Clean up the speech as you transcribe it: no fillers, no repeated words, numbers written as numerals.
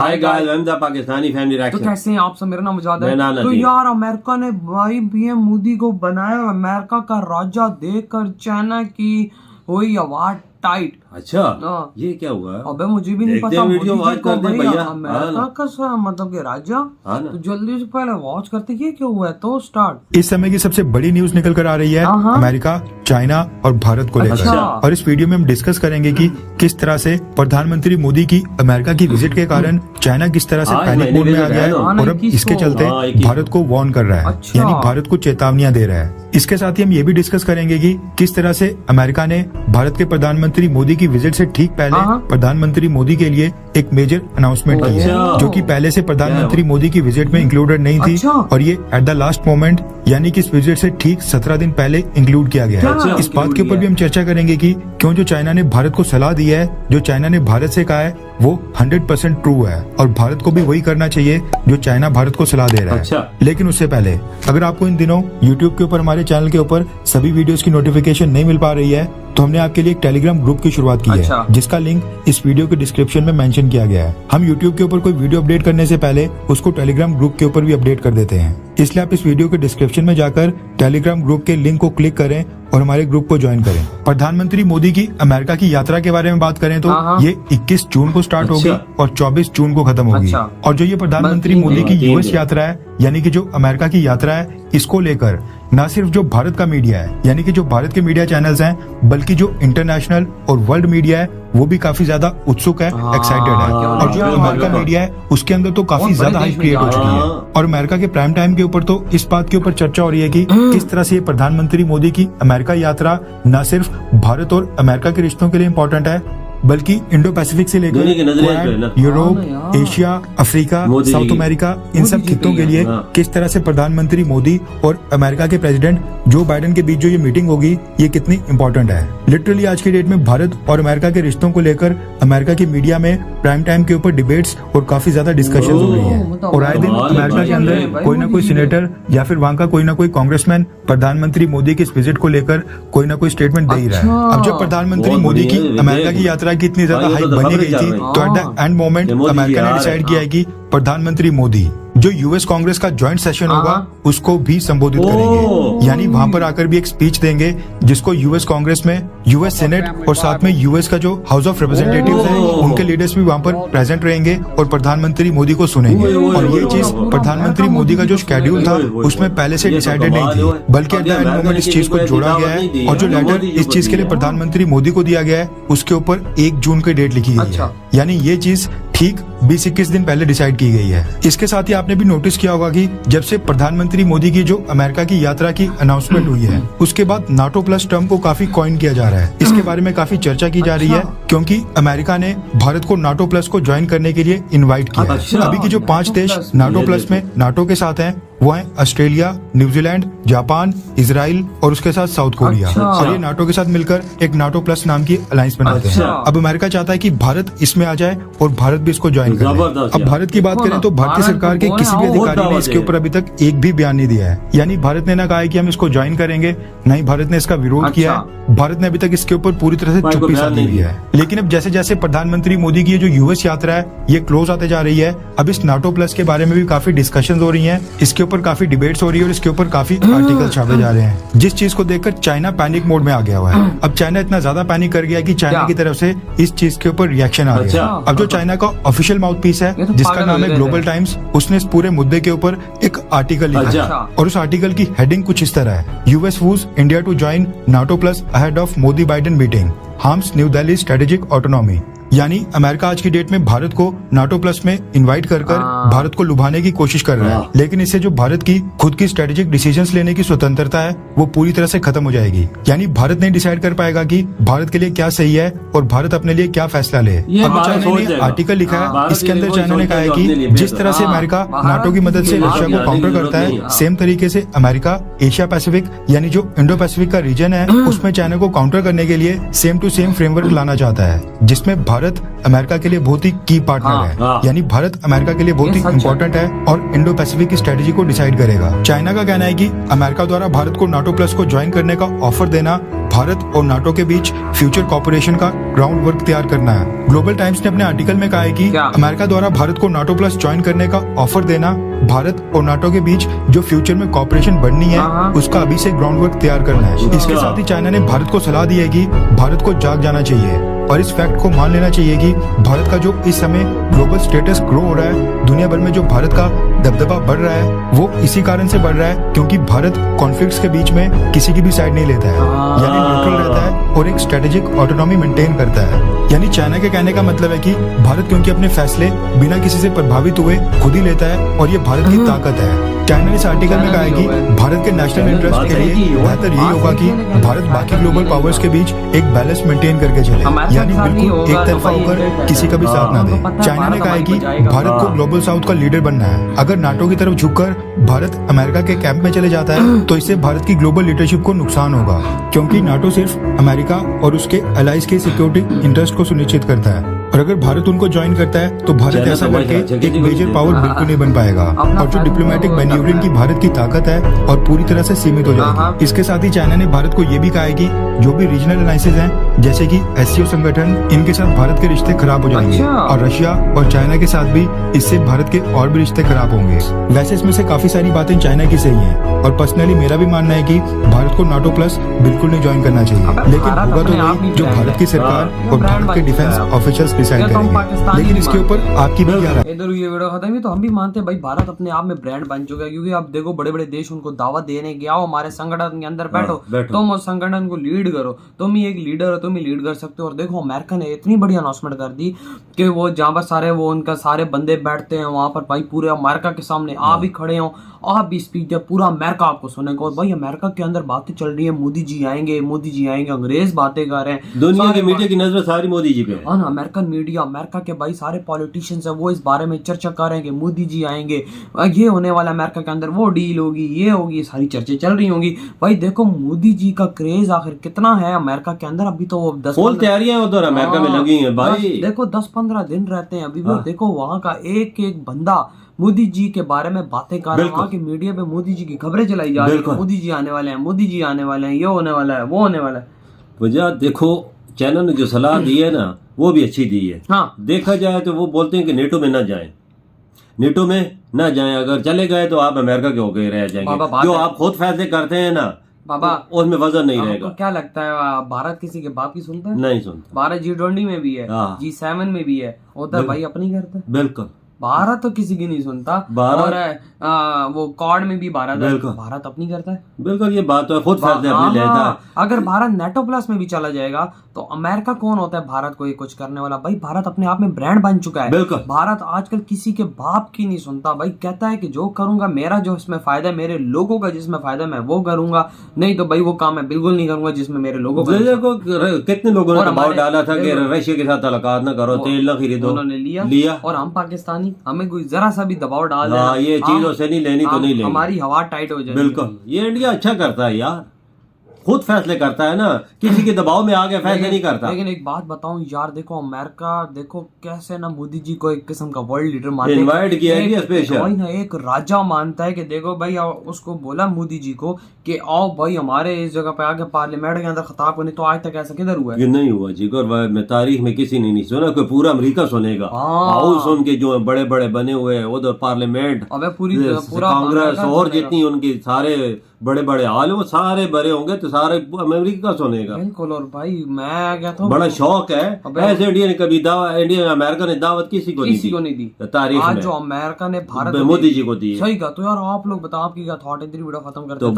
Hi guys, I am the Pakistani family तो reaction. कैसे हैं आप सब? मेरा नाम आजाद है। मेरा नाम तो नदीम। यार अमेरिका ने भाई पीएम मोदी को बनाया अमेरिका का राजा देखकर चाइना की हुई आवाज टाइट। अच्छा, हाँ। ये क्या हुआ? अबे मुझे भी नहीं देखते पता। हैं वीडियो, मोदी जी वॉच को करते हैं भैया भैया। अमेरिका का मतलब के राजा। हाँ ना। तो जल्दी से पहले वॉच करते हैं क्या हुआ है। तो स्टार्ट। इस समय की सबसे बड़ी न्यूज निकल कर आ रही है हाँ। अमेरिका, चाइना और भारत को लेकर। अच्छा। और इस वीडियो में हम डिस्कस करेंगे कि किस तरह से प्रधानमंत्री मोदी की अमेरिका की विजिट के कारण चाइना किस तरह से हाँ, पैनिक मोड में आ गया है हाँ, और अब 21 इसके को। चलते हाँ, 21 भारत को वार्न कर रहा है। अच्छा। यानी भारत को चेतावनियां दे रहा है। इसके साथ ही हम ये भी डिस्कस करेंगे कि किस तरह से अमेरिका ने भारत के प्रधानमंत्री मोदी की विजिट से ठीक पहले हाँ। प्रधानमंत्री मोदी के लिए एक मेजर अनाउंसमेंट की है, अच्छा। जो कि पहले से प्रधानमंत्री मोदी की विजिट में इंक्लूडेड नहीं थी। अच्छा। और ये एट द लास्ट मोमेंट यानी कि इस विजिट से ठीक 17 दिन पहले इंक्लूड किया गया क्या है। इस बात के include ऊपर भी हम चर्चा करेंगे कि क्यों जो चाइना ने भारत को सलाह दी है, जो चाइना ने भारत से कहा है, वो 100% ट्रू है और भारत को भी वही करना चाहिए जो चाइना भारत को सलाह दे रहा है। अच्छा। लेकिन उससे पहले अगर आपको इन दिनों YouTube के ऊपर, हमारे चैनल के ऊपर सभी वीडियोस की नोटिफिकेशन नहीं मिल पा रही है, तो हमने आपके लिए एक टेलीग्राम ग्रुप की शुरुआत की अच्छा। है, जिसका लिंक इस वीडियो के डिस्क्रिप्शन में मेंशन किया गया है। हम YouTube के ऊपर कोई वीडियो अपडेट करने से पहले उसको टेलीग्राम ग्रुप के ऊपर भी अपडेट कर देते हैं, इसलिए आप इस वीडियो के डिस्क्रिप्शन में जाकर टेलीग्राम ग्रुप के लिंक को क्लिक करें और हमारे ग्रुप को ज्वाइन करें। प्रधानमंत्री मोदी की अमेरिका की यात्रा के बारे में बात करें तो हाँ। ये 21 जून को स्टार्ट होगी और 24 जून को खत्म होगी। अच्छा। और जो ये प्रधानमंत्री मोदी की यूएस यात्रा है, यानी कि जो अमेरिका की यात्रा है, इसको लेकर न सिर्फ जो भारत का मीडिया है, यानी कि जो भारत के मीडिया चैनल्स हैं, बल्कि जो इंटरनेशनल और वर्ल्ड मीडिया है वो भी काफी ज्यादा उत्सुक है, एक्साइटेड है। और जो अमेरिका मीडिया है उसके अंदर तो काफी ज्यादा हाइप क्रिएट हो चुकी है। और अमेरिका के प्राइम टाइम के ऊपर तो इस बात के ऊपर चर्चा हो रही है कि किस तरह से ये प्रधानमंत्री मोदी की अमेरिका यात्रा न सिर्फ भारत और अमेरिका के रिश्तों के लिए इम्पोर्टेंट है, बल्कि इंडो पैसिफिक से लेकर दुनिया की नजरें इस पे है ना। यूरोप, हाँ ना यार। एशिया, अफ्रीका, मोदी साउथ जी। अमेरिका, इन मोदी सब जी खित्तों की के लिए हाँ। किस तरह से प्रधानमंत्री मोदी और अमेरिका के प्रेसिडेंट जो बाइडेन के बीच जो ये मीटिंग होगी, ये कितनी इम्पोर्टेंट है। लिटरली आज की डेट में भारत और अमेरिका के रिश्तों को लेकर अमेरिका की मीडिया में प्राइम टाइम के ऊपर डिबेट्स और काफी ज्यादा डिस्कशन हो रही है। मतलब और आए दिन भाई, अमेरिका के अंदर भाई, कोई ना कोई सीनेटर या फिर वहाँ का कोई ना कोई कांग्रेसमैन प्रधानमंत्री मोदी के इस विजिट को लेकर कोई ना कोई स्टेटमेंट दे ही रहा है। अच्छा। अब जब प्रधानमंत्री बहुत मोदी की बढ़िया, अमेरिका की यात्रा की इतनी ज्यादा भाई, ये हाइप तो बनी खबरें गई चल थी, रही। तो एट द एंड मोमेंट ये मोदी अमेरिका ने यार, डिसाइड किया है कि प्रधानमंत्री मोदी जो यूएस कांग्रेस का ज्वाइंट सेशन होगा उसको भी संबोधित करेंगे, यानी वहां पर आकर भी एक स्पीच देंगे जिसको यूएस कांग्रेस में यूएस सेनेट और साथ में यूएस का जो हाउस ऑफ रिप्रेजेंटेटिव्स है उनके लीडर्स भी वहां पर प्रेजेंट रहेंगे और प्रधानमंत्री मोदी को सुनेंगे। और ये चीज प्रधानमंत्री मोदी का जो शेड्यूल था उसमें पहले से डिसाइडेड नहीं थी, बल्कि एट द एंड मोमेंट इस चीज को जोड़ा गया है। और जो लेटर इस चीज के लिए प्रधानमंत्री मोदी को दिया गया है उसके ऊपर 1 जून की डेट लिखी गई है, अच्छा। यानी ये चीज ठीक 20-21 दिन पहले डिसाइड की गई है। इसके साथ ही आपने भी नोटिस किया होगा कि जब से प्रधानमंत्री मोदी की जो अमेरिका की यात्रा की अनाउंसमेंट हुई है, उसके बाद नाटो प्लस टर्म को काफी कॉइन किया जा रहा है। इसके बारे में काफी चर्चा की जा रही है, क्योंकि अमेरिका ने भारत को नाटो प्लस को ज्वाइन करने के लिए इन्वाइट किया अच्छा। है। अभी के जो 5 देश नाटो प्लस में नाटो के साथ हैं वो हैं ऑस्ट्रेलिया, न्यूजीलैंड, जापान, इजराइल और उसके साथ साउथ कोरिया। अच्छा। और ये नाटो के साथ मिलकर एक नाटो प्लस नाम की अलायंस बनाते हैं। अच्छा। अब अमेरिका चाहता है कि भारत इसमें आ जाए और भारत भी इसको ज्वाइन कर ले। जबरदस्त अब यार। भारत की बात करें तो भारतीय भारत सरकार के को किसी भी बहुत अधिकारी ने दावा इसके दे। ऊपर अभी तक एक भी बयान नहीं दिया है, यानी भारत ने ना कहा है कि हम इसको ज्वाइन करेंगे, न ही भारत ने इसका विरोध अच्छा। किया है। भारत ने अभी तक इसके ऊपर पूरी तरह से भाई, चुप्पी कोई बयान साधी हुई नहीं है। लेकिन अब जैसे जैसे प्रधानमंत्री मोदी की ये जो यूएस यात्रा है ये क्लोज आते जा रही है, अब इस नाटो प्लस के बारे में भी काफी डिस्कशन हो रही है, इसके ऊपर काफी डिबेट्स हो रही है और इसके ऊपर काफी आर्टिकल छापे जा रहे हैं, जिस चीज को देखकर चाइना पैनिक मोड में आ गया हुआ है। अब चाइना इतना ज्यादा पैनिक कर गया कि चाइना क्या? की तरफ से इस चीज के ऊपर रिएक्शन आ गया। अच्छा। अब जो चाइना का ऑफिशियल माउथ पीस है ये तो जिसका पागल नाम हो है गए ग्लोबल थे। टाइम्स, उसने इस पूरे मुद्दे के ऊपर एक आर्टिकल लिखा अच्छा। है और उस आर्टिकल की हेडिंग कुछ इस तरह है, US woos India to join NATO plus ahead of Modi Biden meeting, harms New Delhi strategic autonomy. यानी अमेरिका आज की डेट में भारत को नाटो प्लस में इनवाइट कर भारत को लुभाने की कोशिश कर रहा है, लेकिन इससे जो भारत की खुद की स्ट्रेटेजिक डिसीजंस लेने की स्वतंत्रता है वो पूरी तरह से खत्म हो जाएगी। यानी भारत नहीं डिसाइड कर पाएगा कि भारत के लिए क्या सही है और भारत अपने लिए क्या फैसला ले। ये अब भारत चाइना सोच ने जाएगा। आर्टिकल लिखा है, भारत इसके ये अंदर वो चाइना ने सोचता कहा है है जो अपने लिए कि जिस बेहतर तरह से हाँ, अमेरिका भारत नाटो की मदद से के रशिया लिए को काउंटर करता नहीं है, है। सेम तरीके से अमेरिका एशिया पैसिफिक यानी जो इंडो पैसिफिक का रीजन है उसमें चाइना को काउंटर करने के लिए सेम टू सेम फ्रेमवर्क लाना चाहता है, जिसमें भारत भारत अमेरिका के लिए बहुत ही की पार्टनर हाँ, है। हाँ। यानी भारत अमेरिका के लिए बहुत ये ही सच है। इम्पोर्टेंट है और इंडो पैसिफिक की स्ट्रेटेजी को डिसाइड करेगा। चाइना का कहना है कि अमेरिका द्वारा भारत को नाटो प्लस को ज्वाइन करने का ऑफर देना भारत और नाटो के बीच फ्यूचर कॉपरेशन का ग्राउंड वर्क तैयार करना है। ग्लोबल टाइम्स ने अपने आर्टिकल में कहा है कि क्या? अमेरिका द्वारा भारत को नाटो प्लस ज्वाइन करने का ऑफर देना भारत और नाटो के बीच जो फ्यूचर में कॉपरेशन बढ़नी है हाँ। उसका अभी से ग्राउंड वर्क तैयार करना है। इसके साथ ही चाइना ने भारत को सलाह दी है कि भारत को जाग जाना चाहिए और इस फैक्ट को मान लेना चाहिए कि भारत का जो इस समय ग्लोबल स्टेटस ग्रो हो रहा है, दुनिया भर में जो भारत का दबदबा बढ़ रहा है वो इसी कारण से बढ़ रहा है क्योंकि भारत कॉन्फ्लिक्ट्स के बीच में किसी की भी साइड नहीं लेता है, यानी न्यूट्रल रहता है और एक स्ट्रेटेजिक ऑटोनॉमी मेंटेन करता है। यानी चाइना के कहने का मतलब है कि भारत क्योंकि अपने फैसले बिना किसी से प्रभावित हुए खुद ही लेता है और ये भारत की ताकत है। चाइना ने इस आर्टिकल में कहा है कि भारत के नेशनल इंटरेस्ट के लिए बेहतर यही होगा कि भारत बाकी ग्लोबल पावर्स के बीच एक बैलेंस मेंटेन करके चले, यानी बिल्कुल एक तरफा होकर किसी का भी साथ ना दे। चाइना ने कहा है कि भारत को ग्लोबल साउथ का लीडर बनना है। अगर नाटो की तरफ झुककर भारत अमेरिका के कैंप में चले जाता है तो इससे भारत की ग्लोबल लीडरशिप को नुकसान होगा क्योंकि नाटो सिर्फ अमेरिका और उसके अलाइज के सिक्योरिटी इंटरेस्ट को सुनिश्चित करता है और अगर भारत उनको ज्वाइन करता है तो भारत ऐसा करके एक मेजर पावर बिल्कुल नहीं बन पाएगा और जो डिप्लोमेटिक मैन्यूवरिंग की भारत की ताकत है और पूरी तरह से सीमित हो जाएगी। इसके साथ ही चाइना ने भारत को ये भी कहा है कि जो भी रीजनल अलायंसेज हैं जैसे कि एससीओ संगठन, इनके साथ भारत के रिश्ते खराब हो जाएंगे और रशिया और चाइना के साथ भी इससे भारत के और भी रिश्ते खराब होंगे। वैसे इसमें से काफी सारी बातें चाइना की सही हैं और पर्सनली मेरा भी मानना है कि भारत को नाटो प्लस बिल्कुल नहीं ज्वाइन करना चाहिए, लेकिन होगा तो वही जो भारत की सरकार और भारत के डिफेंस ऑफिशियल्स डिसाइड करेंगे। लेकिन इसके ऊपर आपकी भी क्या राय है? इधर ये वीडियो खत्म हुई तो हम भी मानते हैं भाई भारत अपने आप में ब्रांड बन चुका है क्योंकि आप देखो बड़े बड़े देश उनको दावत देने के आओ हमारे संगठन के अंदर बैठो, तुम उस संगठन को लीड करो, तुम ही एक लीडर हो, तुम ही लीड कर सकते हो। और देखो अमेरिका ने इतनी बड़ी अनाउंसमेंट कर दी कि वो जहाँ पर सारे वो उनका सारे बंदे बैठते हैं वहां पर भाई पूरे अमेरिका के सामने आप भी खड़े हो, आप भी स्पीच दे, पूरा अमेरिका आपको सुनेगा। और भाई अमेरिका के अंदर बातें चल रही है मोदी जी आएंगे, अंग्रेज बातें कर रहे हैं, दुनिया की मीडिया की नजर सारी मोदी जी पे है। अमेरिकन मीडिया, अमेरिका के भाई सारे पॉलिटिशियंस है वो इस बारे में चर्चा कर रहे हैं कि मोदी जी आएंगे, ये होने वाला अमेरिका के अंदर, वो डील होगी, ये होगी, सारी चर्चे चल रही होंगी। भाई देखो मोदी जी का क्रेज आखिर कितना है अमेरिका के अंदर। अभी तो वो 10 तैयारियां उधर अमेरिका में लगी हैं भाई। देखो 10-15 दिन रहते हैं अभी भी। देखो वहाँ का एक एक बंदा मोदी जी के बारे में बातें कर रहा है, वहाँ की मीडिया पे मोदी जी की खबरें चलाई जा रही है, मोदी जी आने वाले हैं, मोदी जी आने वाले हैं, ये होने वाला है, वो होने वाला है। वजह देखो चाइना ने जो सलाह दी है ना वो भी अच्छी दी है। हाँ देखा जाए तो वो बोलते हैं कि नेटो में ना जाएं, नेटो में ना जाएं, अगर चले गए तो आप अमेरिका के होके रह जाएंगे। जो आप खुद फैसले करते हैं ना बाबा उसमें वजन नहीं रहेगा। क्या लगता है भारत किसी के बाप की सुनता है? नहीं सुनता। भारत G20 में भी है, G7 में भी है, उधर भाई अपनी करता है। बिल्कुल भारत तो किसी की नहीं सुनता। और वो कॉर्ड में भी भारत अपनी करता है। बिल्कुल ये बात है, खुद फैसले अपने लेता है। अगर भारत नेटो प्लस में भी चला जाएगा तो अमेरिका कौन होता है भारत को ये कुछ करने वाला? भाई भारत अपने आप में ब्रांड बन चुका है। बिल्कुल भारत आजकल किसी के बाप की नहीं सुनता भाई, कहता है कि जो करूंगा मेरा जो इसमें फायदा है, मेरे लोगों का जिसमें फायदा मैं वो करूंगा, नहीं तो भाई वो काम मैं बिल्कुल नहीं करूंगा जिसमें मेरे लोगों का। कितने लोगों ने दबाव डाला था कि रशिया के साथ तलकात न करो, तेल न खरीदो, उन्होंने लिया। और हम पाकिस्तानी, हमें कोई जरा सा भी दबाव डाल देना, ये चीजों से नहीं लेनी तो नहीं लेनी, हमारी हवा टाइट हो जाएगी। बिल्कुल ये इंडिया अच्छा करता है यार, खुद फैसले करता है ना, किसी के दबाव में आगे फैसले नहीं करता। लेकिन एक बात बताऊं यार, देखो अमेरिका देखो कैसे ना मोदी जी को एक किस्म का वर्ल्ड लीडर मानते हैं, इनवाइट किया है स्पेशल ना, एक राजा मानता है कि देखो भाई उसको बोला मोदी जी को कि आओ भाई हमारे इस जगह पे आके पार्लियामेंट के अंदर खिताब करने। तो आज तक ऐसा किधर हुआ है? ये नहीं हुआ जिगर, तारीख में किसी ने नहीं सुना कि पूरा अमेरिका सुनेगा। हाउस उनके जो बड़े बड़े बने हुए हैं उधर, पार्लियामेंट, पूरा कांग्रेस और जितनी उनकी सारे बड़े बड़े हाल वो सारे बड़े होंगे तो सारे अमेरिका सुनेगा। बिल्कुल। और भाई मैं कहता हूँ बड़ा शौक है ऐसे। इंडिया ने कभी इंडिया अमेरिका ने दावत किसी को नहीं दी तारीख में, जो अमेरिका ने भारत मोदी जी को दी। सही कहा। तो यार आप लोग बताओ आपकी क्या थॉट है? वीडियो खत्म करते हैं।